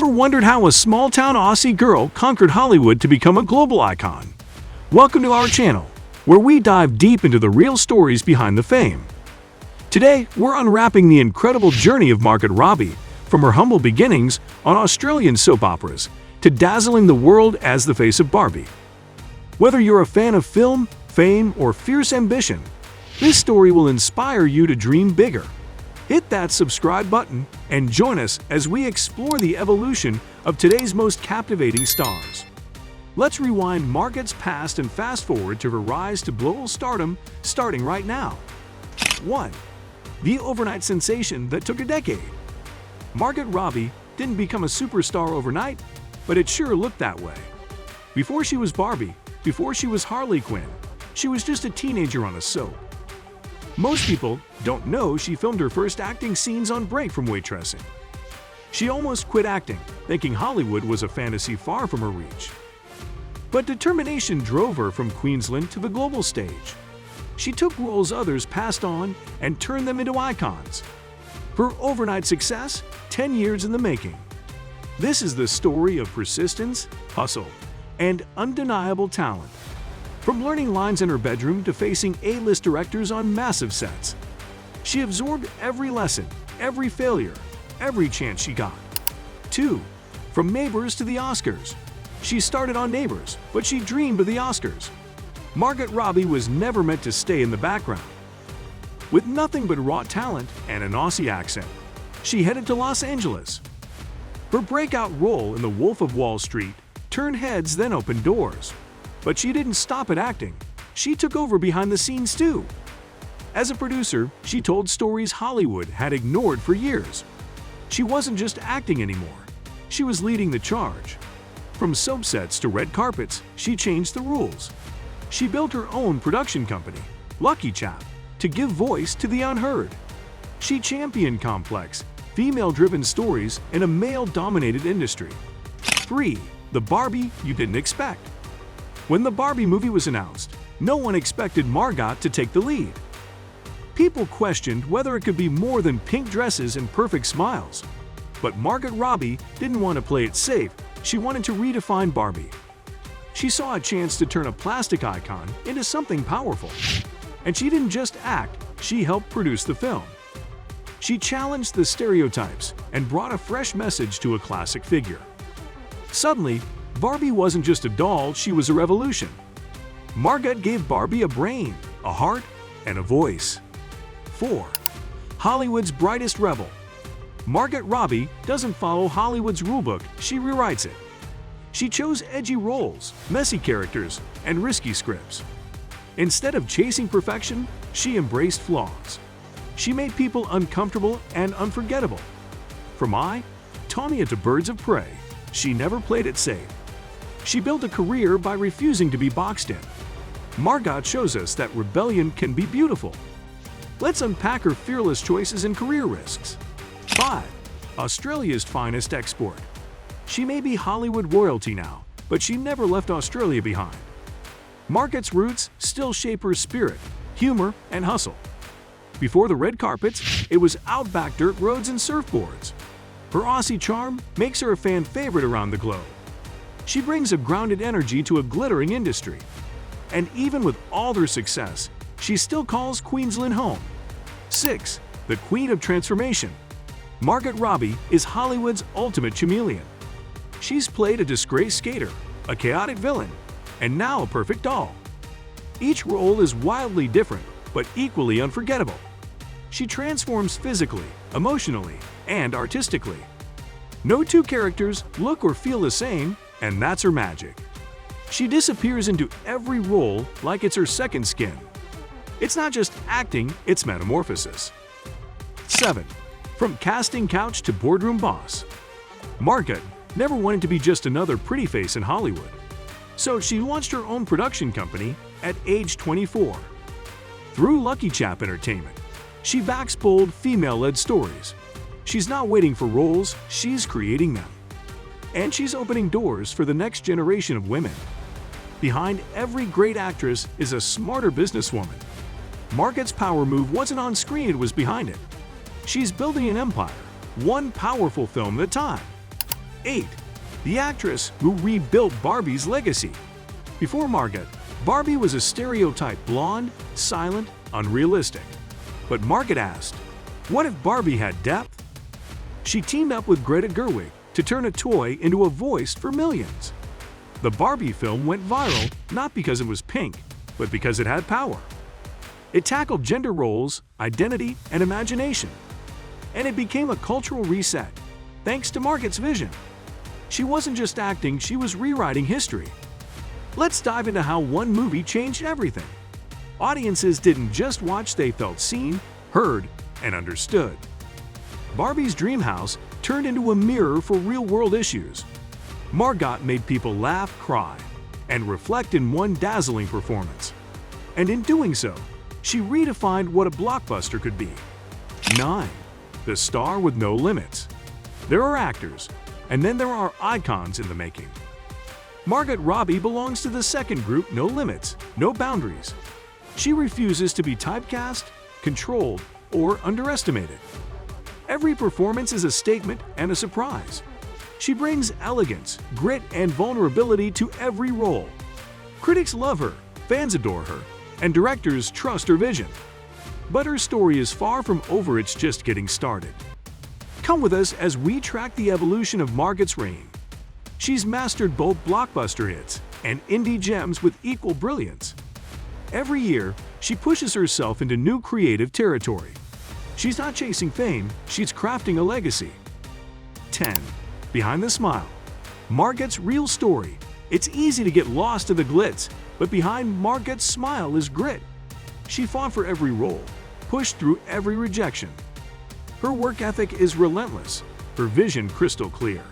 Ever wondered how a small-town Aussie girl conquered Hollywood to become a global icon? Welcome to our channel, where we dive deep into the real stories behind the fame. Today, we're unwrapping the incredible journey of Margot Robbie, from her humble beginnings on Australian soap operas to dazzling the world as the face of Barbie. Whether you're a fan of film, fame, or fierce ambition, this story will inspire you to dream bigger. Hit that subscribe button and join us as we explore the evolution of today's most captivating stars. Let's rewind Margot's past and fast forward to her rise to global stardom, starting right now. 1. The overnight sensation that took a decade. Margot Robbie didn't become a superstar overnight, but it sure looked that way. Before she was Barbie, before she was Harley Quinn, she was just a teenager on a soap. Most people don't know she filmed her first acting scenes on break from waitressing. She almost quit acting, thinking Hollywood was a fantasy far from her reach. But determination drove her from Queensland to the global stage. She took roles others passed on and turned them into icons. Her overnight success, 10 years in the making. This is the story of persistence, hustle, and undeniable talent. From learning lines in her bedroom to facing A-list directors on massive sets, she absorbed every lesson, every failure, every chance she got. 2. From Neighbours to the Oscars. She started on Neighbours, but she dreamed of the Oscars. Margot Robbie was never meant to stay in the background. With nothing but raw talent and an Aussie accent, she headed to Los Angeles. Her breakout role in The Wolf of Wall Street turned heads, then opened doors. But she didn't stop at acting. She took over behind the scenes too. As a producer, she told stories Hollywood had ignored for years. She wasn't just acting anymore. She was leading the charge. From soap sets to red carpets, she changed the rules. She built her own production company, Lucky Chap, to give voice to the unheard. She championed complex, female-driven stories in a male-dominated industry. 3. The Barbie you didn't expect. When the Barbie movie was announced, no one expected Margot to take the lead. People questioned whether it could be more than pink dresses and perfect smiles. But Margot Robbie didn't want to play it safe. She wanted to redefine Barbie. She saw a chance to turn a plastic icon into something powerful. And she didn't just act, she helped produce the film. She challenged the stereotypes and brought a fresh message to a classic figure. Suddenly, Barbie wasn't just a doll, she was a revolution. Margot gave Barbie a brain, a heart, and a voice. 4. Hollywood's brightest rebel. Margot Robbie doesn't follow Hollywood's rulebook, she rewrites it. She chose edgy roles, messy characters, and risky scripts. Instead of chasing perfection, she embraced flaws. She made people uncomfortable and unforgettable. From Tommy to Birds of Prey, she never played it safe. She built a career by refusing to be boxed in. Margot shows us that rebellion can be beautiful. Let's unpack her fearless choices and career risks. 5. Australia's finest export. She may be Hollywood royalty now, but she never left Australia behind. Margot's roots still shape her spirit, humor, and hustle. Before the red carpets, it was outback dirt roads and surfboards. Her Aussie charm makes her a fan favorite around the globe. She brings a grounded energy to a glittering industry. And even with all their success, she still calls Queensland home. 6. The Queen of Transformation. Margot Robbie is Hollywood's ultimate chameleon. She's played a disgraced skater, a chaotic villain, and now a perfect doll. Each role is wildly different, but equally unforgettable. She transforms physically, emotionally, and artistically. No two characters look or feel the same, and that's her magic. She disappears into every role like it's her second skin. It's not just acting, it's metamorphosis. 7. From casting couch to boardroom boss. Margot never wanted to be just another pretty face in Hollywood. So she launched her own production company at age 24. Through Lucky Chap Entertainment, she backs bold, female-led stories. She's not waiting for roles, she's creating them. And she's opening doors for the next generation of women. Behind every great actress is a smarter businesswoman. Margot's power move wasn't on screen, it was behind it. She's building an empire, one powerful film at a time. 8. The actress who rebuilt Barbie's legacy. Before Margot, Barbie was a stereotype blonde, silent, unrealistic. But Margot asked, what if Barbie had depth? She teamed up with Greta Gerwig to turn a toy into a voice for millions. The Barbie film went viral not because it was pink, but because it had power. It tackled gender roles, identity, and imagination. And it became a cultural reset, thanks to Margot's vision. She wasn't just acting, she was rewriting history. Let's dive into how one movie changed everything. Audiences didn't just watch, they felt seen, heard, and understood. Barbie's dream house turned into a mirror for real-world issues. Margot made people laugh, cry, and reflect in one dazzling performance. And in doing so, she redefined what a blockbuster could be. 9. The star with no limits. There are actors, and then there are icons in the making. Margot Robbie belongs to the second group, no limits, no boundaries. She refuses to be typecast, controlled, or underestimated. Every performance is a statement and a surprise. She brings elegance, grit, and vulnerability to every role. Critics love her, fans adore her, and directors trust her vision. But her story is far from over, it's just getting started. Come with us as we track the evolution of Margot's reign. She's mastered both blockbuster hits and indie gems with equal brilliance. Every year, she pushes herself into new creative territory. She's not chasing fame, she's crafting a legacy. 10. Behind the smile. Margot's real story. It's easy to get lost in the glitz, but behind Margot's smile is grit. She fought for every role, pushed through every rejection. Her work ethic is relentless, her vision crystal clear.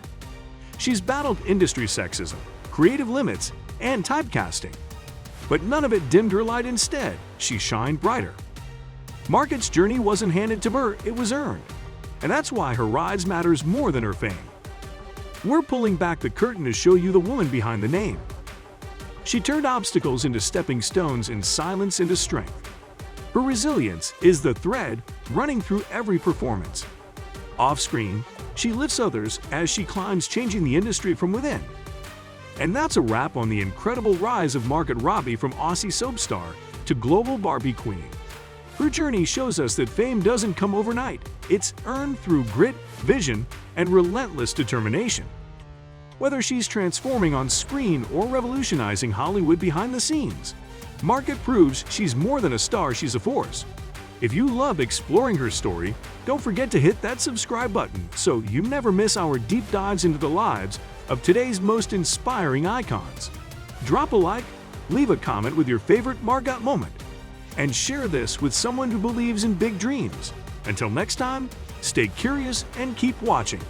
She's battled industry sexism, creative limits, and typecasting. But none of it dimmed her light. Instead, she shined brighter. Margot's journey wasn't handed to her, it was earned. And that's why her rise matters more than her fame. We're pulling back the curtain to show you the woman behind the name. She turned obstacles into stepping stones and silence into strength. Her resilience is the thread running through every performance. Off-screen, she lifts others as she climbs, changing the industry from within. And that's a wrap on the incredible rise of Margot Robbie from Aussie soap star to global Barbie queen. Her journey shows us that fame doesn't come overnight. It's earned through grit, vision, and relentless determination. Whether she's transforming on screen or revolutionizing Hollywood behind the scenes, Margot proves she's more than a star, she's a force. If you love exploring her story, don't forget to hit that subscribe button so you never miss our deep dives into the lives of today's most inspiring icons. Drop a like, leave a comment with your favorite Margot moment, and share this with someone who believes in big dreams. Until next time, stay curious and keep watching.